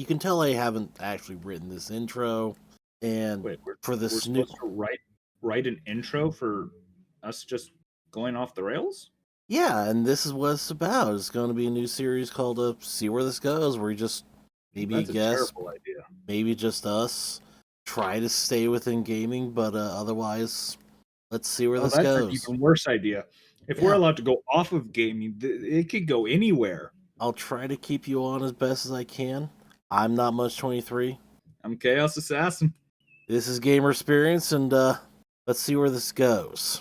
you can tell I haven't actually written this intro, and Wait, for we're this new, supposed to write an intro for us just going off the rails? yeah, and this is what it's about. It's going to be a new series called "See Where This Goes," where we just maybe a That's a guest, terrible idea. maybe just us, try to stay within gaming, but otherwise, let's see where Oh, this that's an goes. even worse idea. If we're Yeah, allowed to go off of gaming, it could go anywhere. I'll try to keep you on as best as I can. I'm not much 23. I'm Chaos Assassin. This is Gamer Experience, and let's see where this goes.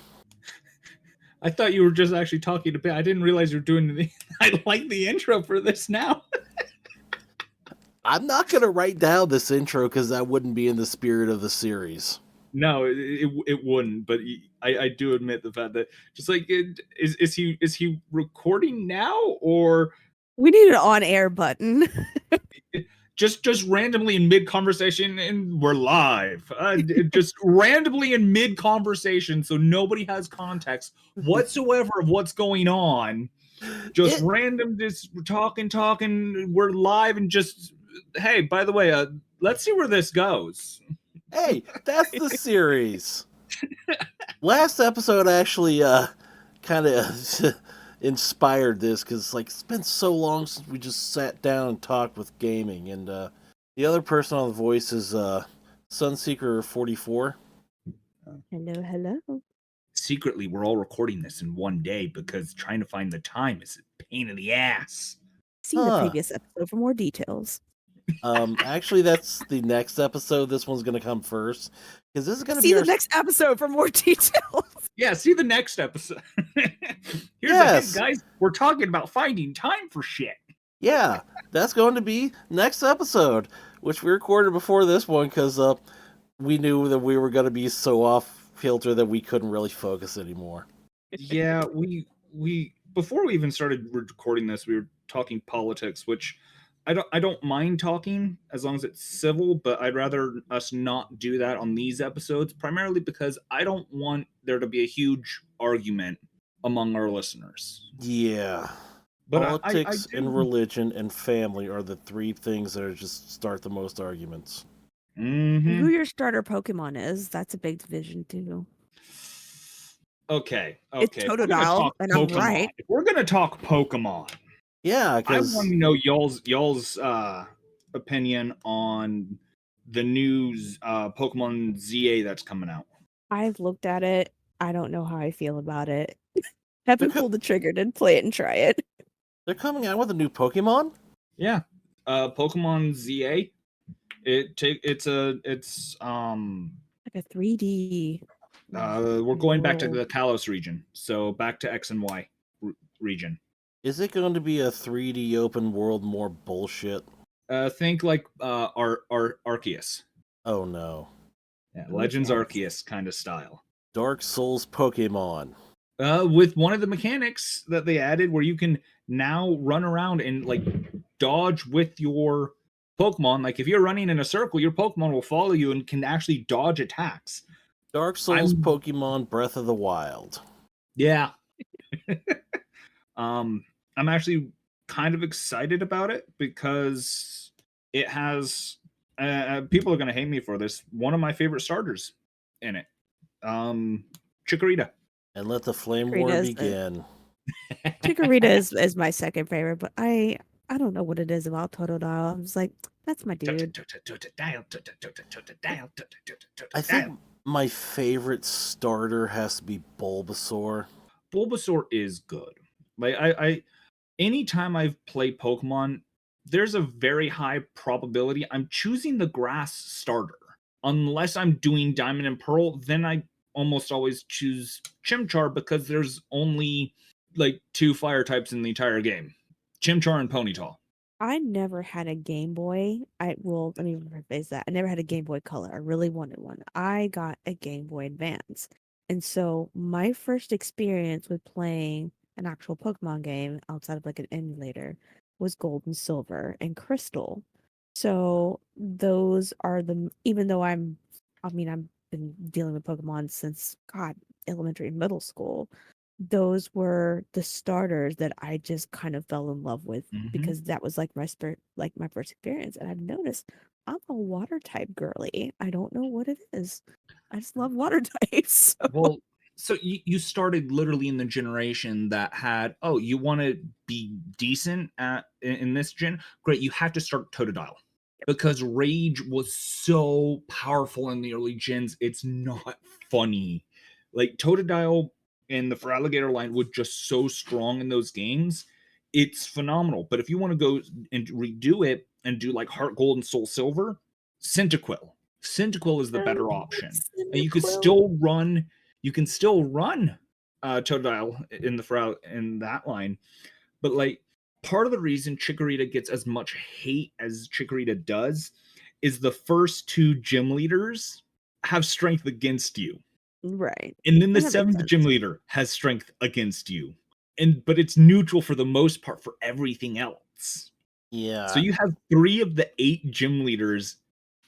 I thought you were just actually talking to. I didn't realize you were doing the. I like the intro for this now. I'm not going to write down this intro because that wouldn't be in the spirit of the series. No, it wouldn't. But I do admit the fact that just like is he recording now or We need an on-air button. just randomly in mid conversation and we're live, just randomly in mid conversation, so nobody has context whatsoever of what's going on. Just random, just talking. We're live and just hey, by the way, let's see where this goes. Hey, that's the series. Last episode actually kind of inspired this because like it's been so long since we just sat down and talked with gaming, and the other person on the voice is Sunseeker 44. Hello. Secretly, we're all recording this in one day because trying to find the time is a pain in the ass. See the previous episode for more details. Actually, that's the next episode. This one's gonna come first because this is gonna See be the our next episode for more details. Yeah, see the next episode. Here's Yes. a hint, guys. We're talking about finding time for shit. Yeah, that's going to be next episode, which we recorded before this one because we knew that we were going to be so off kilter that we couldn't really focus anymore. Yeah, we before we even started recording this, we were talking politics, which I don't mind talking as long as it's civil, but I'd rather us not do that on these episodes, primarily because I don't want there to be a huge argument among our listeners. Yeah. But Politics I and religion and family are the three things that are just start the most arguments. Mm-hmm. Who your starter Pokemon is, that's a big division too. Okay. It's Totodile, and I'm right. If we're gonna talk Pokemon, Yeah, I because want to know y'all's opinion on the new Pokemon ZA that's coming out. I've looked at it. I don't know how I feel about it. Haven't pulled the trigger to play it and try it. they're coming out with a new Pokemon. Yeah, Pokemon ZA. It's like a 3D. We're going back to the Kalos region, so back to X and Y region. Is it going to be a 3D open world more bullshit? Think like Arceus. Oh no. Yeah, Legends Arceus kind of style. Dark Souls Pokemon. With one of the mechanics that they added where you can now run around and like dodge with your Pokemon. Like if you're running in a circle, your Pokemon will follow you and can actually dodge attacks. Dark Souls Pokemon Breath of the Wild. Yeah. I'm actually kind of excited about it because it has people are going to hate me for this. One of my favorite starters in it. Chikorita. And let the flame war begin. Chikorita is my second favorite, but I don't know what it is about Totodile. I'm just like, that's my dude. I think my favorite starter has to be Bulbasaur. Bulbasaur is good. Like I anytime I've played Pokemon, there's a very high probability I'm choosing the grass starter. Unless I'm doing Diamond and Pearl, then I almost always choose Chimchar because there's only like 2 fire types in the entire game. Chimchar and Ponyta. I never had a Game Boy. Let me rephrase that. I never had a Game Boy Color. I really wanted one. I got a Game Boy Advance. And so my first experience with playing an actual Pokemon game outside of like an emulator was Gold and Silver and Crystal. So those are even though I've been dealing with Pokemon since elementary and middle school. those were the starters that I just kind of fell in love with Mhm. because that was like my first experience. And I've noticed I'm a water type girly. I don't know what it is. I just love water types. So. Well, so you started literally in the generation that had, oh, you want to be decent in this gen? Great, you have to start Totodile because Rage was so powerful in the early gens. It's not funny. Like Totodile and the Feraligatr line was just so strong in those games. It's phenomenal. But if you want to go and redo it and do like Heart Gold and Soul Silver, Cyndaquil. Cyndaquil is the better option. And Cyndaquil. you can still run Totodile in in that line, but like part of the reason Chikorita gets as much hate as Chikorita does is the first two gym leaders have strength against you, Right. and then the And that makes seventh sense. gym leader has strength against you, and but it's neutral for the most part for everything else. So Yeah, you have 3 of the 8 gym leaders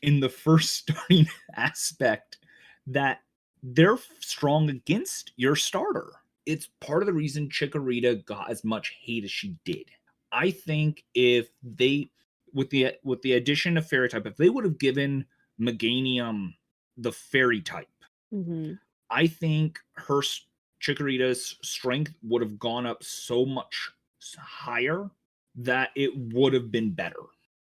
in the first starting aspect that they're strong against your starter. It's part of the reason Chikorita got as much hate as she did. I think if they with the addition of fairy type, if they would have given Meganium the fairy type, Hmm. I think Chikorita's strength would have gone up so much higher that it would have been better.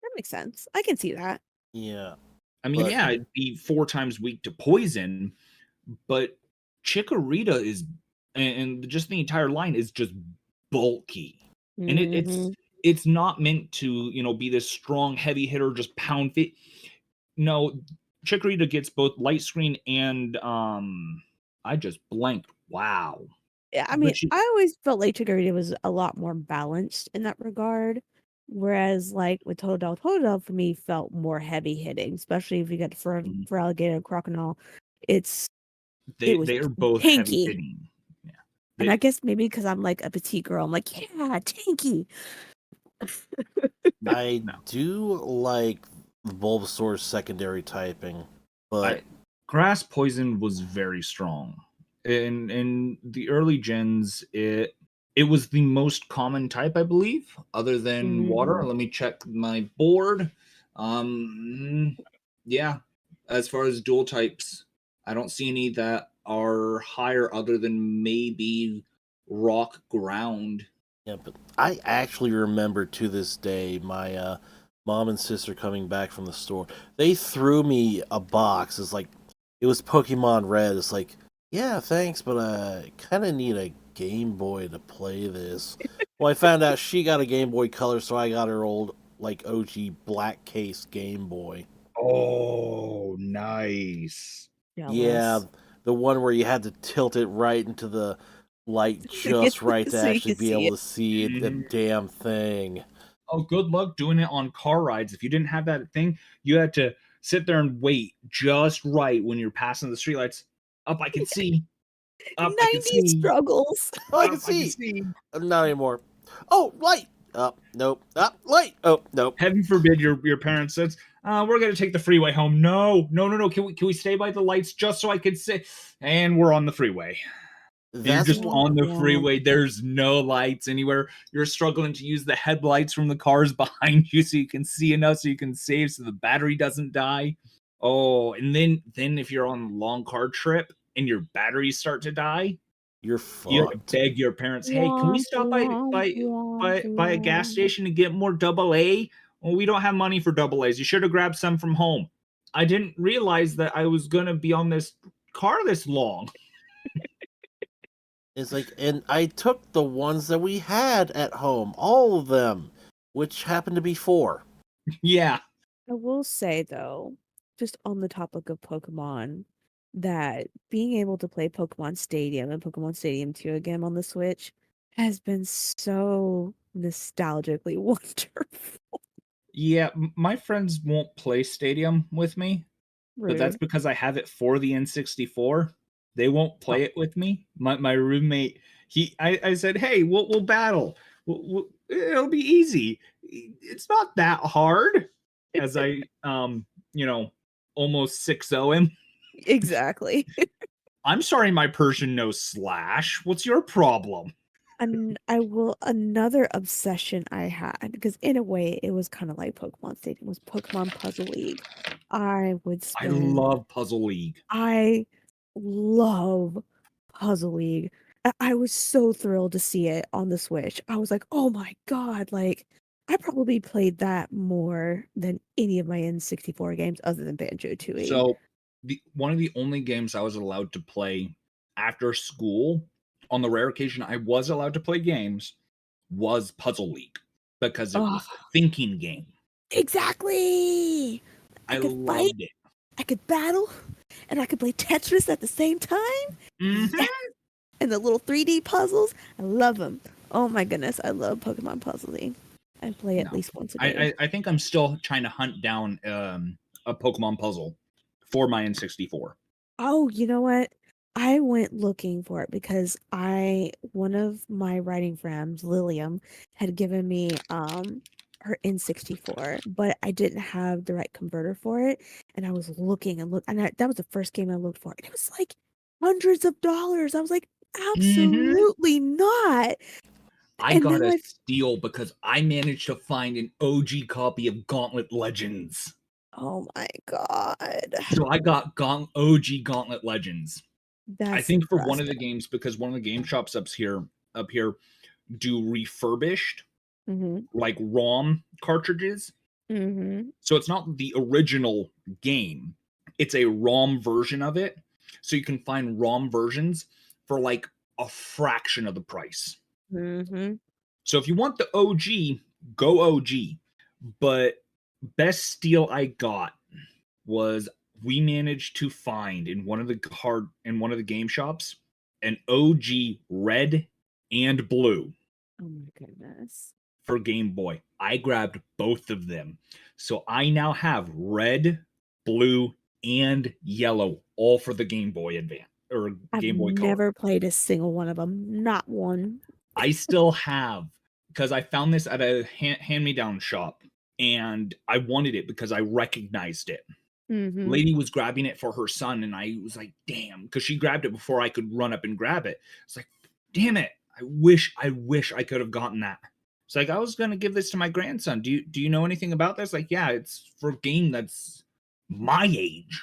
That makes sense. I can see that. yeah, I mean, but yeah, it'd be 4 times weak to poison, but Chikorita is, and just the entire line is just bulky, and Hmm. it's not meant to be this strong heavy hitter just pound fit. No, Chikorita gets both light screen and I just blanked. Wow, Yeah, I mean, but she I always felt like Chikorita was a lot more balanced in that regard. Whereas, like with Totodile for me felt more heavy hitting, especially if you get for Alligator and Crocodile. It's it was they are both heavy tanky. hitting. Yeah, And I they guess maybe because I'm like a petite girl, I'm like, yeah, tanky. no I no. do like Bulbasaur's secondary typing, but I Grass poison was very strong. In the early gens, it was the most common type, I believe, other than water. Hmm. Let me check my board. Um, yeah, as far as dual types, I don't see any that are higher other than maybe rock ground. yeah, but I actually remember to this day my mom and sister coming back from the store. They threw me a box. It's like it was Pokemon Red. It's like, yeah, thanks, but I kind of need a Game Boy to play this. Well, I found out she got a Game Boy Color, so I got her old like OG black case Game Boy. Oh, nice. Yeah, Jealous. the one where you had to tilt it right into the light just right to So you actually can be see able it. to see the Mhm. damn thing. Oh, good luck doing it on car rides. If you didn't have that thing, you had to sit there and wait just right when you're passing the streetlights. Up, I can see. Up, I can 90s see. struggles. Oh, I can Up, I can see. see. Not anymore. Oh, light. Up, nope. Up, light. Oh, nope. Heaven forbid your parents says, "We're gonna take the freeway home." No, no, no, no. Can we stay by the lights just so I can sit? And we're on the freeway. And you're That's just what. Womp on the womp. freeway. There's no lights anywhere. You're struggling to use the headlights from the cars behind you so you can see enough so you can save so the battery doesn't die. Oh, and then if you're on a long car trip and your batteries start to die, You're you have to fucked. beg your parents, "Hey, can we Womp stop womp womp by a gas womp. station and get more double A? Well, we don't have money for double A's. You should have grabbed some from home." I didn't realize that I was gonna be on this car this long. It's like, and I took the ones that we had at home, all of them, which happened to be four. Yeah. I will say though, just on the topic of Pokemon, that being able to play Pokemon Stadium and Pokemon Stadium 2 again on the Switch has been so nostalgically wonderful. Yeah, my friends won't play Stadium with me, but that's Rude. because I have it for the N64. They won't Oh, play it with me. My roommate, I said, "Hey, we'll battle. It'll be easy. It's not that hard." As I you know, almost 6-0 him. Exactly. I'm sorry my Persian knows Slash. What's your problem? And another obsession I had, because in a way it was kind of like Pokemon Stadium, was Pokemon Puzzle League. I would I spend love Puzzle League. I love Puzzle League. I was so thrilled to see it on the Switch. I was like, oh my God, like I probably played that more than any of my N64 games other than Banjo-Tooie. So one of the only games I was allowed to play after school, on the rare occasion I was allowed to play games, was Puzzle League because it Oh, was a thinking game. exactly. I I could fight, loved it. I could battle, and I could play Tetris at the same time. Mhm. Yes. And the little 3D puzzles, I love them. Oh my goodness, I love Pokemon Puzzle League. I play at No. least once a day. I think I'm still trying to hunt down a Pokemon puzzle for my N64. Oh, you know what? I went looking for it because one of my writing friends, Lilium, had given me her N64, but I didn't have the right converter for it, and I was looking and that was the first game I looked for, and it was like hundreds of dollars. I was like, Mhm. absolutely not. I And got now a I steal because I managed to find an OG copy of Gauntlet Legends. Oh my God. So I got OG Gauntlet Legends. I That's think for one of impressive. the games, because one of the game shops up here do refurbished Mhm. like ROM cartridges. Mhm. So it's not the original game. It's a ROM version of it. So you can find ROM versions for like a fraction of the price. Mhm. So if you want the OG, go OG. But best steal I got was we managed to find in one of the game shops an OG red and blue Oh my goodness. for Game Boy. I grabbed both of them. So I now have red, blue, and yellow all for the Game Boy Advance or I've Game Boy Color. never played a single one of them. Not one. I still have because I found this at a hand-me-down shop and I wanted it because I recognized it. Mhm. Lady was grabbing it for her son and I was like, damn, because she grabbed it before I could run up and grab it. It's like, damn it. I wish I could have gotten that. It's like I was gonna give this to my grandson. Do you know anything about this? Like, yeah, it's for a game that's my age.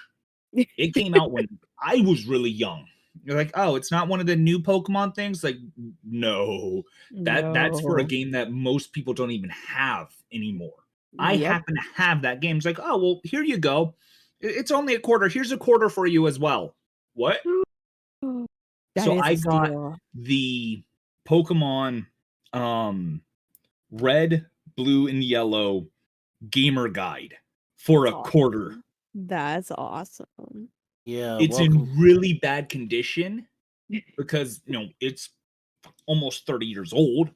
It came out when I was really young. You're like, oh, it's not one of the new Pokemon things. Like, no, that's for a No. game that most people don't even have anymore. I Yep. happen to have that game. It's like, oh well, here you go. It's only a quarter. Here's a quarter for you as well. What? That So is I a got steal. the Pokemon um red, blue, and yellow gamer guide for That's a quarter. awesome. That's awesome. Yeah, It's welcome. in really bad condition because it's almost 30 years old,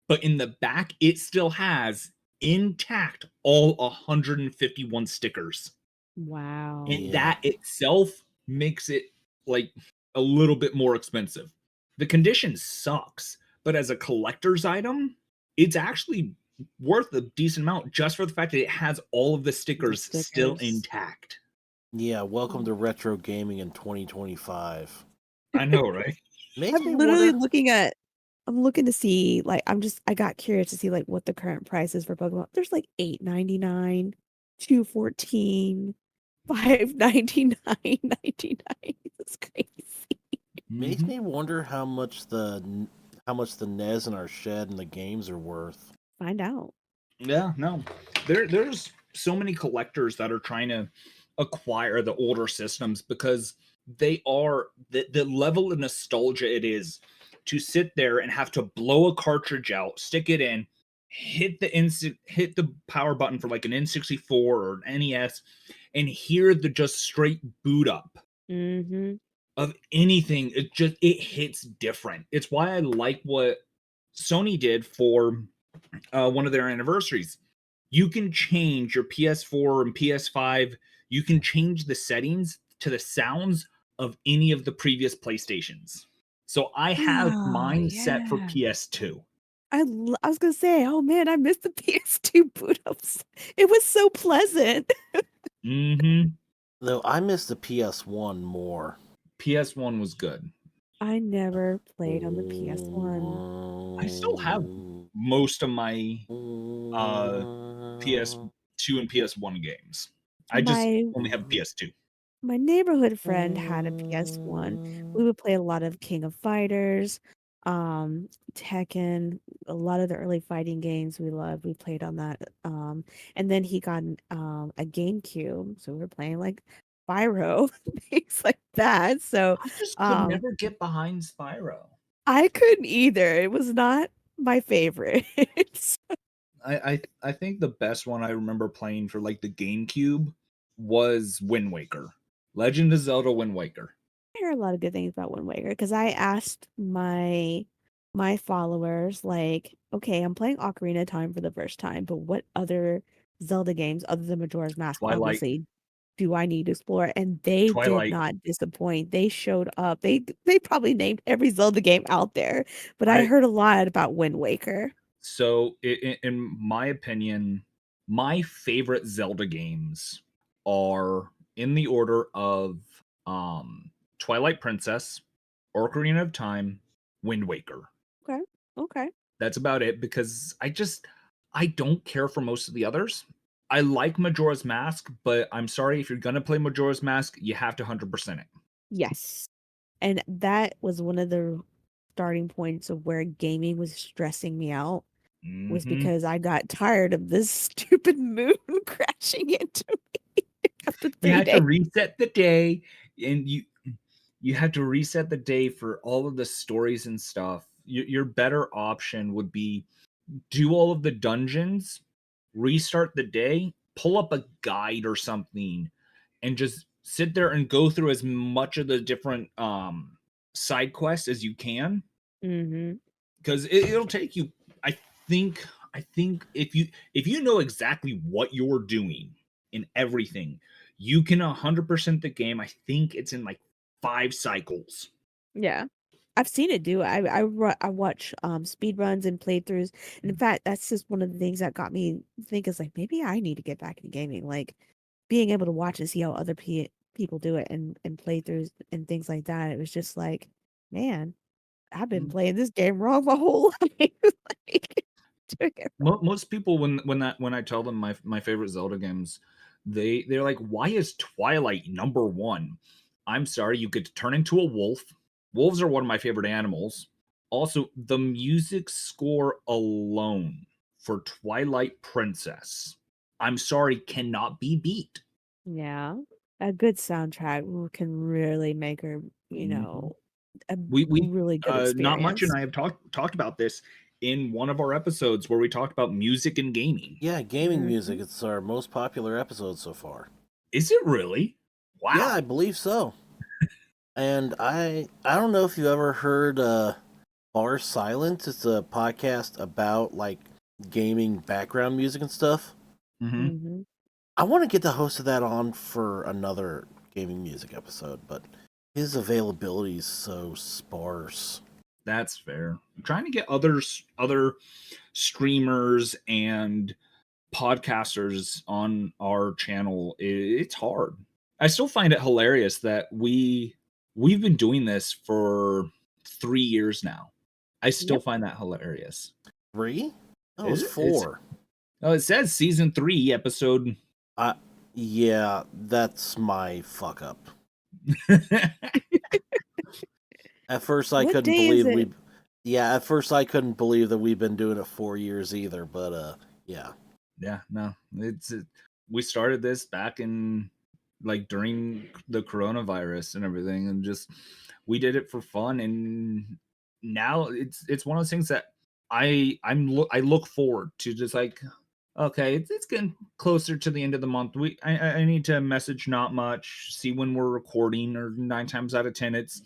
but in the back it still has intact all 151 stickers. Wow. And Yeah. that itself makes it like a little bit more expensive. The condition sucks, but as a collector's item, it's actually worth a decent amount just for the fact that it has all of the The stickers still stickers. intact. Yeah, welcome to retro gaming in 2025. I know, right? Makes I'm me literally wonder. I'm looking to see like I got curious to see like what the current price is for Pokemon. There's like $8.99, $2.14, $5.99, $99. It's crazy. Makes Mhm. me wonder how much the NES in our shed and the games are worth. Find out. Yeah, no. There's so many collectors that are trying to acquire the older systems because they are the level of nostalgia it is to sit there and have to blow a cartridge out, stick it in, hit the power button for like an N64 or an NES and hear the just straight boot up Mm-hmm. of anything. It hits different. It's why I like what Sony did for one of their anniversaries. You can change your PS4 and PS5. You can change the settings to the sounds of any of the previous PlayStations. So I have Oh, mine set for yeah. PS2. I was gonna say, oh man, I missed the PS2 boot ups. It was so pleasant. Mm-hmm. Though I miss the PS1 more. PS1 was good. I never played on the PS1. I still have most of my PS2 and PS1 games. I just My only have PS2. my neighborhood friend had a PS1. We would play a lot of King of Fighters, Tekken, a lot of the early fighting games we loved. We played on that. And then he got a GameCube, so we were playing like Spyro, things like that. So, I just could um, never get behind Spyro. I couldn't either. It was not my favorite. I think the best one I remember playing for like the GameCube was Wind Waker. Legend of Zelda Wind Waker. I hear a lot of good things about Wind Waker because I asked my followers like, okay, I'm playing Ocarina of Time for the first time, but what other Zelda games other than Majora's Mask, Twilight. obviously, do I need to explore? And they did Twilight. not disappoint. They showed up. They probably named every Zelda game out there, but I I heard a lot about Wind Waker. So in my opinion, my favorite Zelda games are in the order of Twilight Princess, Ocarina of Time, Wind Waker. Okay. Okay. That's about it because I don't care for most of the others. I like Majora's Mask, but I'm sorry, if you're gonna play Majora's Mask, you have to 100% it. Yes. And that was one of the starting points of where gaming was stressing me out was Mhm. because I got tired of this stupid moon crashing into me after You 3 had to days. reset the day, and you had to reset the day for all of the stories and stuff. Your better option would be do all of the dungeons, restart the day, pull up a guide or something, and just sit there and go through as much of the different side quests as you can, Mm-hmm. because it'll take you. I think if you know exactly what you're doing in everything, you can 100% the game. I think it's in like 5 cycles. Yeah. I've seen it do. I watch speed runs and playthroughs. And in fact, that's just one of the things that got me thinking is like maybe I need to get back into gaming. Like being able to watch and see how other people do it and playthroughs and things like that. It was just like, man, I've been playing this game wrong my whole life. Like, doing it wrong. Most people when I tell them my favorite Zelda games, they're like, why is Twilight number one? I'm sorry, you get to turn into a wolf. Wolves are one of my favorite animals. Also, the music score alone for Twilight Princess, I'm sorry, cannot be beat. Yeah. A good soundtrack can really make her, Mhm. a We really good Not much and experience. I have talked about this in one of our episodes where we talked about music and gaming. Yeah, gaming music. Mhm. It's our most popular episode so far. Is it really? Yeah, I Wow. believe so. And I don't know if you ever heard Bar Silence. It's a podcast about like gaming background music and stuff. Mhm. Mhm. I want to get the host of that on for another gaming music episode, but his availability is so sparse. That's fair. I'm trying to get other streamers and podcasters on our channel. It's hard. I still find it hilarious that we've been doing this for 3 years now. I still Yep. find that hilarious. 3? That Is was it? It's 4. Oh, it says season 3 episode. I Yeah, that's my fuck up. At first I What couldn't day is believe it? at first I couldn't believe that we've been doing it 4 years either, but yeah. Yeah, no. We started this back in like during the coronavirus and everything, and just we did it for fun, and now it's one of those things that I look forward to, just like, okay, it's getting closer to the end of the month. I need to message not much, see when we're recording, or 9 times out of 10 it's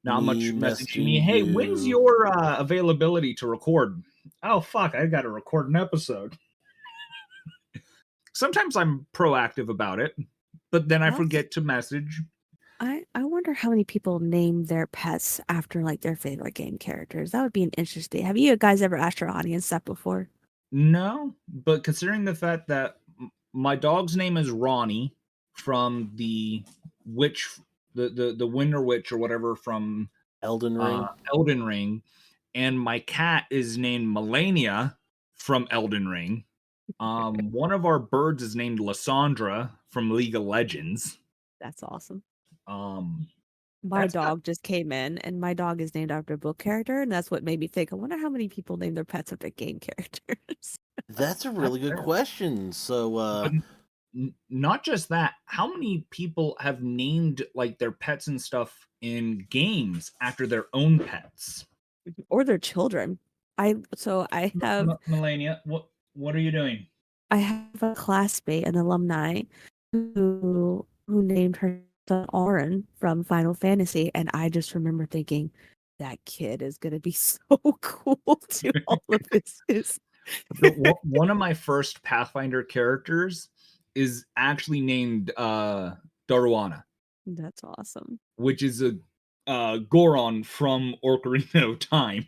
not Me much messaging me, messaging hey, when's you. your availability to record? Oh fuck, I gotta record an episode. Sometimes I'm proactive about it, but then I That's forget to message. I wonder how many people name their pets after like their favorite game characters. That would be an interesting. Have you guys ever asked your audience that before? No, but considering the fact that my dog's name is Ronnie from the Witch the Winter Witch or whatever from Elden Ring. Elden Ring, and my cat is named Melania from Elden Ring. One of our birds is named Lysandra from League of Legends. That's awesome. Um, My that's dog just came in, and my dog is named after a book character, and that's what made me think, I wonder how many people name their pets after game characters. That's a really good fair. question. So, But not just that. How many people have named like their pets and stuff in games after their own pets? Or their children. I have Melania, what are you doing? a classmate, an alumni, who named her son Auron from Final Fantasy, and I just remember thinking, that kid is gonna be so cool to all of his. One of my first Pathfinder characters is actually named Daruana, That's awesome. which is a Goron from Ocarina of Time.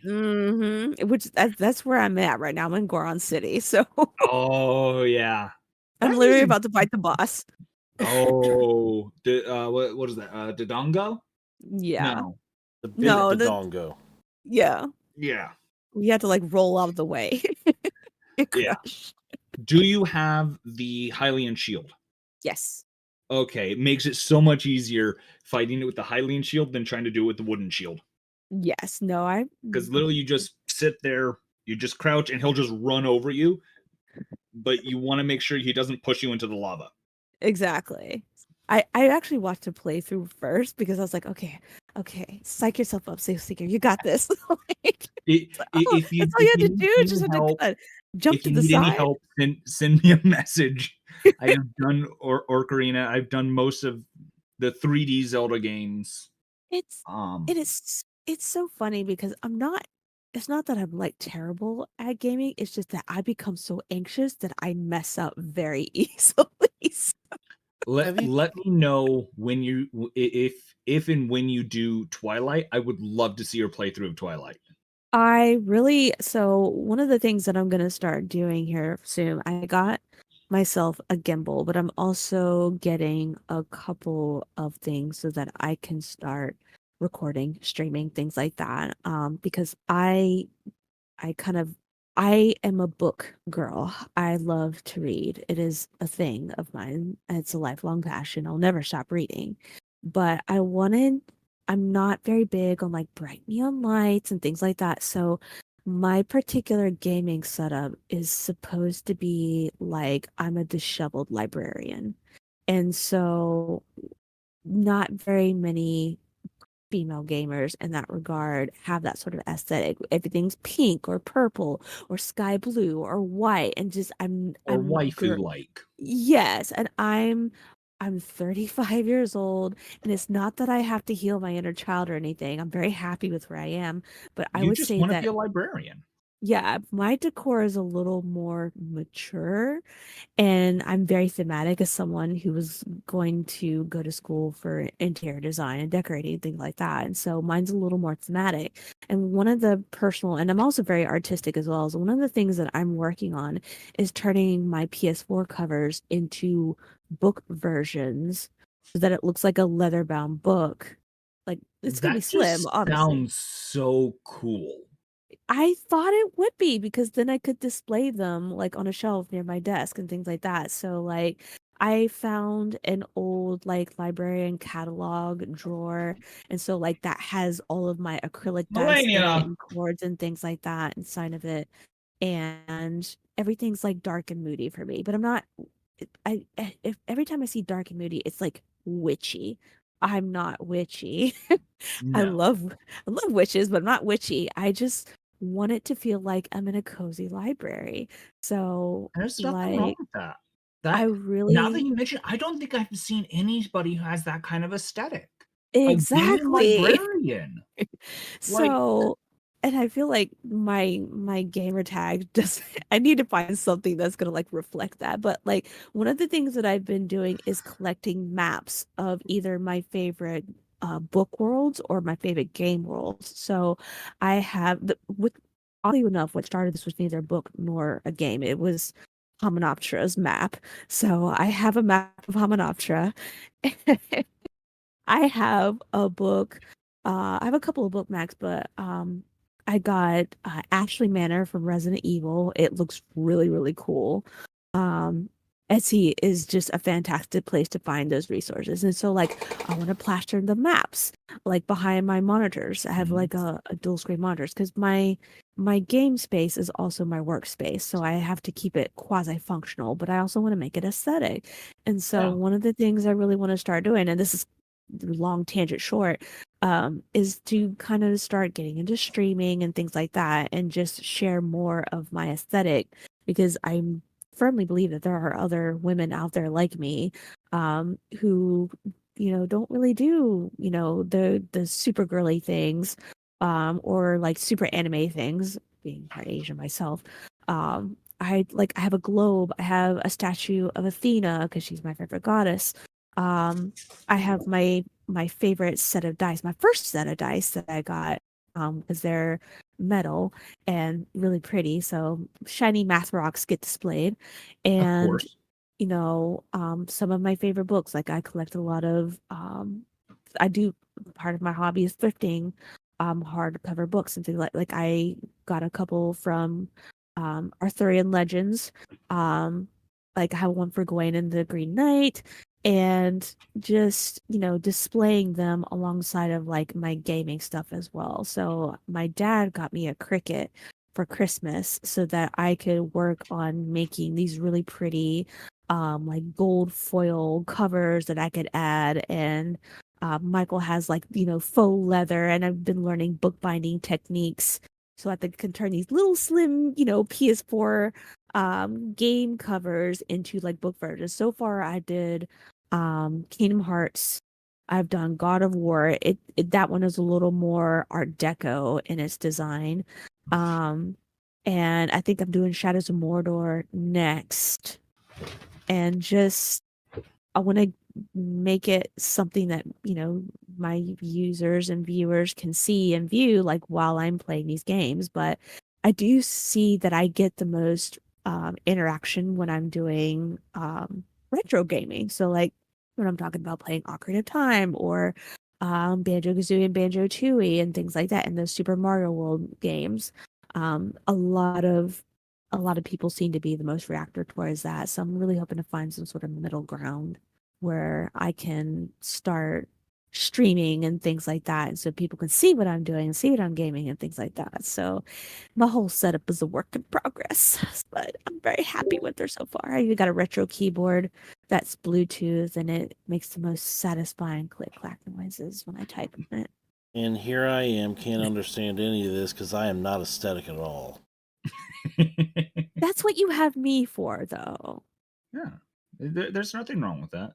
Which that's where I'm at right now. I'm in Goron City, so Oh yeah, I'm that literally music. about to fight the boss. Oh, what is that? Dodongo? Yeah. No. the big No, Dodongo. yeah. Yeah. We had to like roll out of the way. Get Yeah. crushed. Do you have the Hylian shield? Yes. Okay, it makes it so much easier fighting it with the Hylian shield than trying to do it with the wooden shield. Yes. No, I Because literally you just sit there, you just crouch, and he'll just run over you. But you want to make sure he doesn't push you into the lava. exactly. I actually watched a playthrough first because I was like, okay, psych yourself up, Seeker, you got this. Like, oh, If you that's all you had to need do. any Just had to help, jump if to you the need any side. help, send me a message. I have done Ocarina. I've done most of the 3D Zelda games. It's it's so funny because it's not that I'm like terrible at gaming, it's just that I become so anxious that I mess up very easily. Have you? Let me know when you if and when you do Twilight. I would love to see your playthrough of Twilight. So one of the things that I'm gonna start doing here soon, I got myself a gimbal, but I'm also getting a couple of things so that I can start recording, streaming, things like that. Because I kind of I am a book girl. I love to read. It is a thing of mine. It's a lifelong passion. I'll never stop reading. But I'm not very big on like bright neon lights and things like that. So my particular gaming setup is supposed to be like I'm a disheveled librarian. And so not very many female gamers in that regard have that sort of aesthetic. Everything's pink or purple or sky blue or white, and just Or I'm waifu like. yes, and I'm 35 years old, and it's not that I have to heal my inner child or anything. I'm very happy with where I am, but I You would just say want to be that a librarian. yeah, my decor is a little more mature, and I'm very thematic as someone who was going to go to school for interior design and decorating, things like that. And so mine's a little more thematic. And one of the personal, and I'm also very artistic as well. So one of the things that I'm working on is turning my PS4 covers into book versions so that it looks like a leather bound book. Like it's gonna be That slim, just obviously. sounds so cool. I thought it would be because then I could display them like on a shelf near my desk and things like that. So like I found an old like librarian catalog drawer, and so like that has all of my acrylic dice in it Melania. and cords and things like that inside of it. And everything's like dark and moody for me. But I'm not if every time I see dark and moody, it's like witchy. I'm not witchy. I No, love I love witches, but I'm not witchy. I just want it to feel like I'm in a cozy library. So, there's nothing wrong like, with that. I That now that really you mention, I don't think I've seen anybody who has that kind of aesthetic. A gaming exactly. librarian. Like, So, and I feel like my gamer tag just I need to find something that's gonna like reflect that. But like one of the things that I've been doing is collecting maps of either my favorite book worlds or my favorite game worlds. So I have with oddly enough, what started this was neither a book nor a game. It was Hamanoptera's map. So I have a map of Hamanoptera. I have a book. I have a couple of bookmarks, but I got Ashley Manor from Resident Evil. It looks really, really cool. Um, Etsy is just a fantastic place to find those resources. And so, like, I want to plaster the maps, like behind my monitors. I have like a dual screen monitors because my game space is also my workspace, so I have to keep it quasi functional, but I also want to make it aesthetic. And so, Yeah. one of the things I really want to start doing, and this is long tangent short, is to kind of start getting into streaming and things like that and just share more of my aesthetic because I firmly believe that there are other women out there like me who don't really do the super girly things or like super anime things, being part Asian myself. I have a globe, I have a statue of Athena because she's my favorite goddess. um I have my favorite set of dice, my first set of dice that I got, because they're metal and really pretty. So shiny math rocks get displayed. Of And, course. some of my favorite books, like I collect a lot of, I do, part of my hobby is thrifting, hardcover books and things like I got a couple from, Arthurian Legends. Um, like I have one for Gawain and the Green Knight, and just displaying them alongside of like my gaming stuff as well. So my dad got me a Cricut for Christmas so that I could work on making these really pretty like gold foil covers that I could add. And Michael has like faux leather, and I've been learning bookbinding techniques so I can turn these little slim PS4 game covers into like book versions. So far I did Kingdom Hearts. I've done God of War. That one is a little more Art Deco in its design. Um, and I think I'm doing Shadows of Mordor next. And just I want to make it something that, my users and viewers can see and view like while I'm playing these games. But I do see that I get the most interaction when I'm doing retro gaming. So like when I'm talking about playing Ocarina of Time or Banjo Kazooie and Banjo Tooie and things like that in those Super Mario World games. A lot of people seem to be the most reactor towards that. So I'm really hoping to find some sort of middle ground where I can start streaming and things like that. And so people can see what I'm doing and see what I'm gaming and things like that. So my whole setup is a work in progress, but I'm very happy with her so far. I even got a retro keyboard that's Bluetooth, and it makes the most satisfying click clack noises when I type in it. And here I am, can't understand any of this because I am not aesthetic at all. That's what you have me for, though. Yeah, there's nothing wrong with that.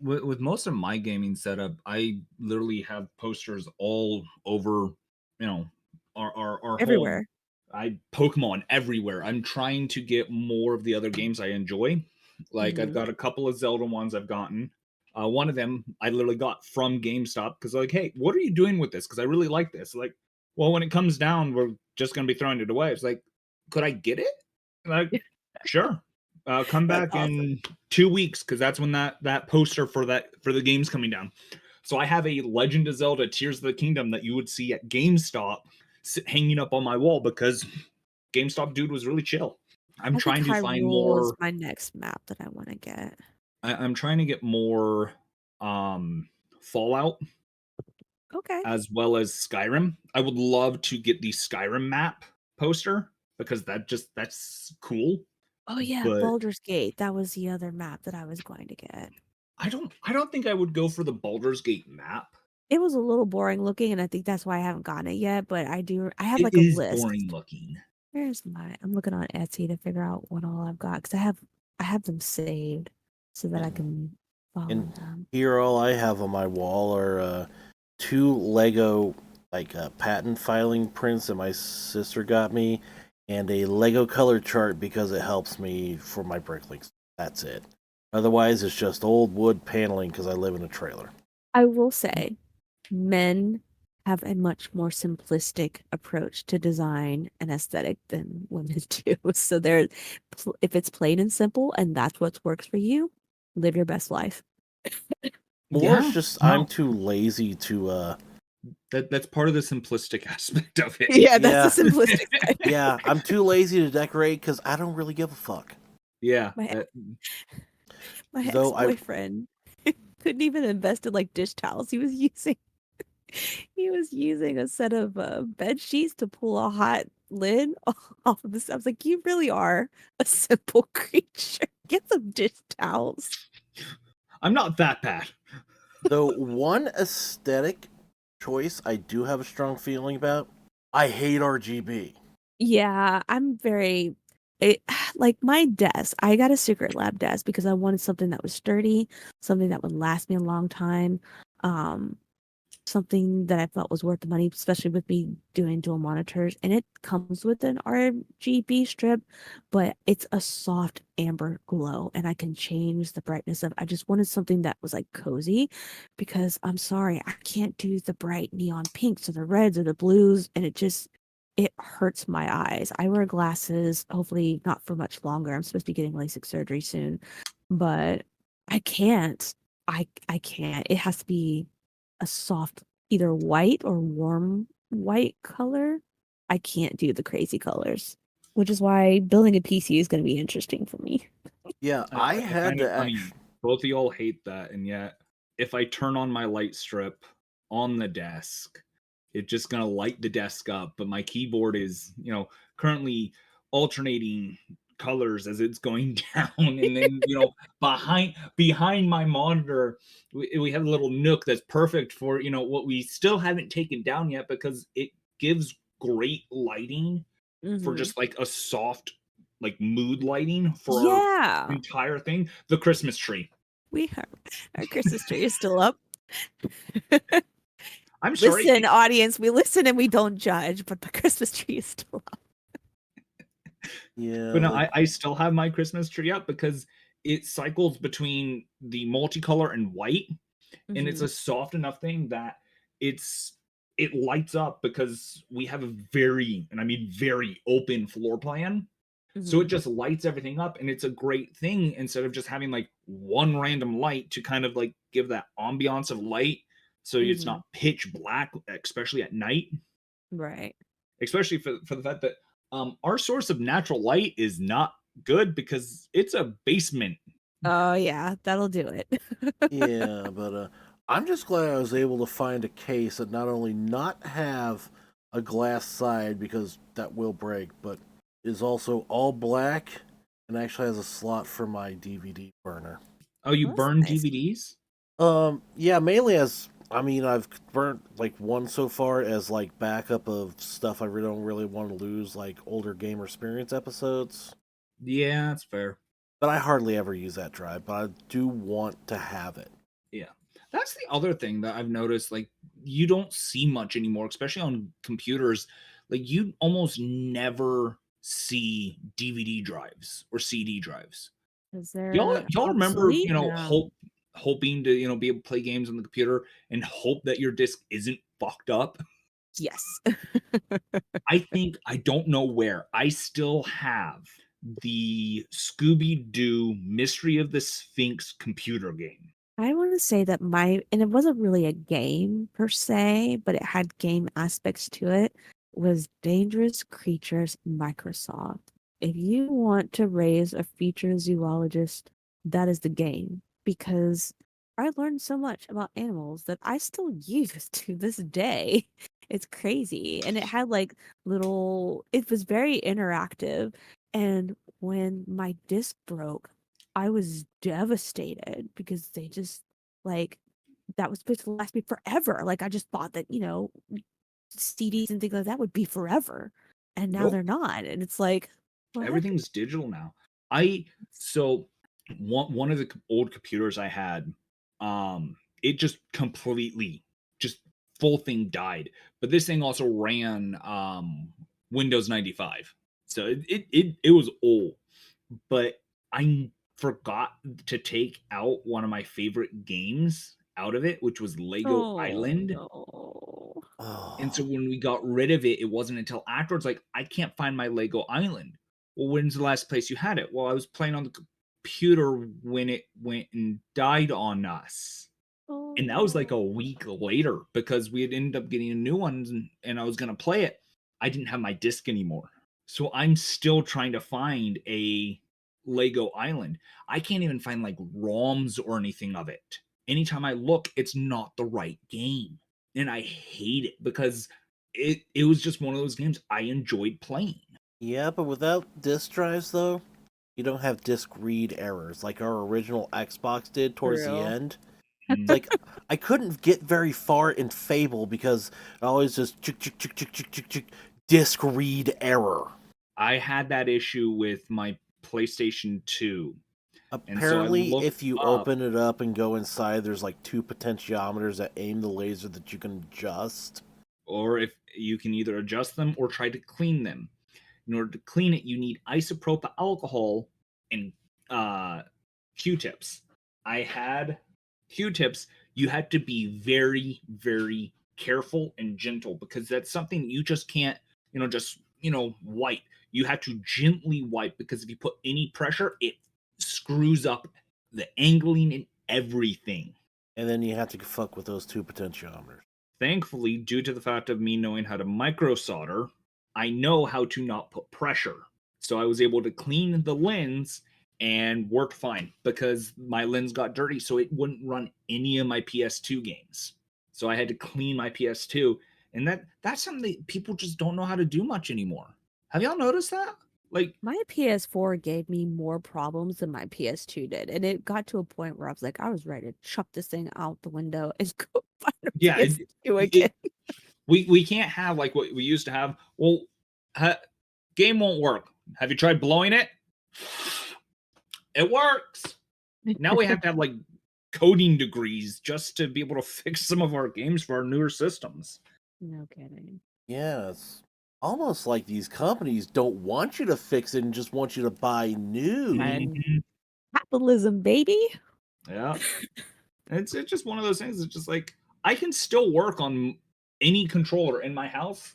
With most of my gaming setup, I literally have posters all over, our home. Everywhere. I Pokemon everywhere. I'm trying to get more of the other games I enjoy. Like I've Mhm. got a couple of Zelda ones I've gotten. One of them I literally got from GameStop because like, hey, what are you doing with this? Because I really like this. Like, well, when it comes down, we're just gonna be throwing it away. It's like, could I get it? Like, sure. Come That's back awesome. in 2 weeks because that's when that poster for the game's coming down. So I have a Legend of Zelda Tears of the Kingdom that you would see at GameStop hanging up on my wall because GameStop dude was really chill. I'm I think trying to find Hyrule is more. my next map that I want to get. I'm trying to get more Fallout Okay. as well as Skyrim. I would love to get the Skyrim map poster because that's cool. Oh yeah, But Baldur's Gate. That was the other map that I was going to get. I don't think I would go for the Baldur's Gate map. It was a little boring looking, and I think that's why I haven't gotten it yet, but I have It like a is boring list. looking. I'm looking on Etsy to figure out what all I've got because I have them saved so that I can follow And them. here, all I have on my wall are two Lego patent filing prints that my sister got me, and a Lego color chart because it helps me for my bricklinks. That's it. Otherwise, it's just old wood paneling because I live in a trailer. I will say, men have a much more simplistic approach to design and aesthetic than women do. So if it's plain and simple and that's what works for you, live your best life. Or it's Yeah, just I'm no, too lazy to that's part of the simplistic aspect of it. Yeah, that's the yeah. simplistic side. Yeah, I'm too lazy to decorate because I don't really give a fuck. Yeah, My my Though I ex-boyfriend couldn't even invest in like dish towels. He was using a set of bed sheets to pull a hot lid off of this. I was like, you really are a simple creature. Get some dish towels. I'm not that bad. though one aesthetic choice I do have a strong feeling about. I hate RGB. Yeah, I'm very it, like my desk. I got a Secret Lab desk because I wanted something that was sturdy, something that would last me a long time. Um, Something that I felt was worth the money, especially with me doing dual monitors. And it comes with an RGB strip, but it's a soft amber glow, and I can change the brightness of. I just wanted something that was like cozy, because I'm sorry, I can't do the bright neon pinks or the reds or the blues, and it hurts my eyes. I wear glasses, hopefully not for much longer. I'm supposed to be getting LASIK surgery soon, but I can't. I can't. It has to be a soft, either white or warm white color. I can't do the crazy colors, which is why building a PC is going to be interesting for me. Yeah, I I had find it to funny. actually. Both of y'all hate that, and yet if I turn on my light strip on the desk, it's just gonna light the desk up. But my keyboard is, currently alternating colors as it's going down, and then behind my monitor, we have a little nook that's perfect for what we still haven't taken down yet because it gives great lighting for Hmm. just like a soft like mood lighting for our Yeah, entire thing. The Christmas tree. we are. Our Christmas tree is still up. I'm sorry. Listen, audience, we listen and we don't judge, but the Christmas tree is still up. Yeah, But no, the I still have my Christmas tree up because it cycles between the multicolor and white, and it's Hmm. a soft enough thing that it's it lights up because we have a very, and I mean very open floor plan. So it Hmm. just lights everything up, and it's a great thing instead of just having like one random light to kind of like give that ambiance of light so it's Hmm. not pitch black, especially at night. Right. Especially for the fact that our source of natural light is not good because it's a basement. Oh yeah, that'll do it. yeah, but I'm just glad I was able to find a case that not only not have a glass side because that will break, but is also all black and actually has a slot for my DVD burner. Oh, you Well, that's burn nice. DVDs? Yeah, mainly as I mean, I've burnt like one so far as like backup of stuff I don't really want to lose, like older Gamer Experience episodes. Yeah, that's fair. But I hardly ever use that drive, but I do want to have it. Yeah. That's the other thing that I've noticed. Like, you don't see much anymore, especially on computers. Like, you almost never see DVD drives or CD drives. Because Y'all, they're y'all remember, obsolete now. hoping to, be able to play games on the computer and hope that your disc isn't fucked up? Yes. I think I don't know where. I still have the Scooby Doo Mystery of the Sphinx computer game. I want to say that and it wasn't really a game per se, but it had game aspects to it, was Dangerous Creatures Microsoft. If you want to raise a future zoologist, that is the game, because I learned so much about animals that I still use to this day. It's crazy. And it had like it was very interactive. And when my disc broke, I was devastated because they just like that was supposed to last me forever. Like I just thought that, CDs and things like that would be forever. And now Nope, they're not. And it's like, what? everything's digital now. I so one of the old computers I had, it just completely just full thing died. But this thing also ran Windows 95. So it was old. But I forgot to take out one of my favorite games out of it, which was Lego Oh Island. no. And so Oh, when we got rid of it, it wasn't until afterwards, like, I can't find my Lego Island. Well, when's the last place you had it? Well, I was playing on the computer when it went and died on us. And that was like a week later because we had ended up getting a new one and I was going to play it. I didn't have my disc anymore. So I'm still trying to find a Lego Island. I can't even find like ROMs or anything of it. Anytime I look, it's not the right game. And I hate it because it was just one of those games I enjoyed playing. Yeah, but without disk drives, though, you don't have disk read errors like our original Xbox did towards the True. end. Mm. It's like I couldn't get very far in Fable because I always just disk read error. I had that issue with my PlayStation 2. And so I Apparently, looked if you up, open it up and go inside, there's like 2 potentiometers that aim the laser that you can adjust. or if you can either adjust them or try to clean them. In order to clean it, you need isopropyl alcohol and Q-tips. I had Q-tips. You had to be very, very careful and gentle because that's something you just can't, wipe. You have to gently wipe because if you put any pressure, it screws up the angling and everything. And then you have to fuck with those 2 potentiometers. Thankfully, due to the fact of me knowing how to micro solder, I know how to not put pressure. So I was able to clean the lens and worked fine because my lens got dirty, so it wouldn't run any of my PS2 games. So I had to clean my PS2, and that's something that people just don't know how to do much anymore. Have y'all noticed that? Like My PS4 gave me more problems than my PS2 did. And it got to a point where I was ready to chuck this thing out the window and go find a yeah, PS2 again. we can't have like what we used to have. Well, game won't work. Have you tried blowing it? It works. Now we have to have like coding degrees just to be able to fix some of our games for our newer systems. No kidding. Yeah, it's almost like these companies don't want you to fix it and just want you to buy new. And capitalism, baby. Yeah. It's just one of those things. It's just like I can still work on any controller in my house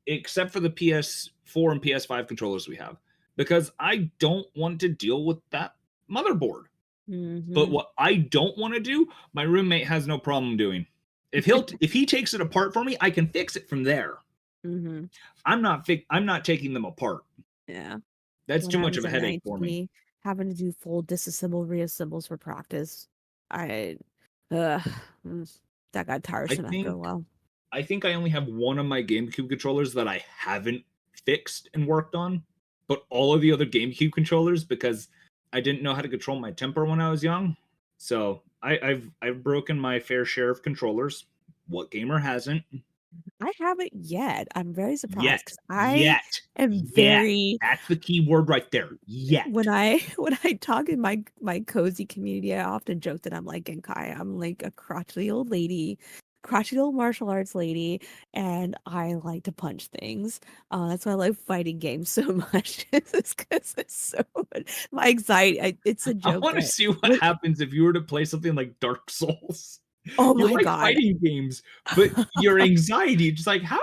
except for the PS4 and PS5 controllers we have because I don't want to deal with that motherboard. But what I don't want to do, my roommate has no problem doing. If he takes it apart for me, I can fix it from there. Mm-hmm. I'm not taking them apart. Yeah. That's When too I much was of a in headache for me. IT, having to do full disassemble, reassembles for practice, I uh, that got tiresome after a while. I think I only have one of my GameCube controllers that I haven't fixed and worked on, but all of the other GameCube controllers because I didn't know how to control my temper when I was young. So I've broken my fair share of controllers. What gamer hasn't? I haven't yet. I'm very surprised because I Yet. am very That's the key word right there. Yet. when I talk in my cozy community, I often joke that I'm like Genkai. I'm like a crotchety old lady, crotchety old martial arts lady, and I like to punch things. That's why I love fighting games so much. It's because it's so my anxiety. It's a I joke want to that see what happens if you were to play something like Dark Souls. oh You my like god. fighting games, but your anxiety, just like how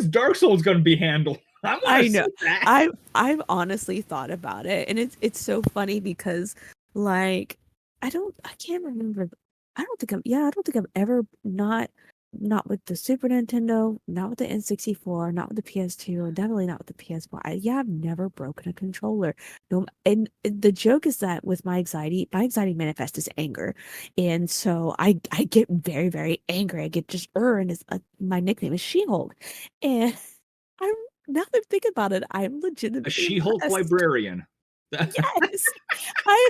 is Dark Souls going to be handled? I want I to know. see that. I've honestly thought about it, and it's so funny because like I can't remember. I don't think I've ever not with the Super Nintendo, not with the N64, not with the PS2, and definitely not with the PS4. I've never broken a controller. No, and the joke is that with my anxiety manifests as anger, and so I get very very angry. I get just and it's my nickname is She-Hulk, and I'm now that I think about it, I'm A legitimately She-Hulk impressed. librarian. Yes, I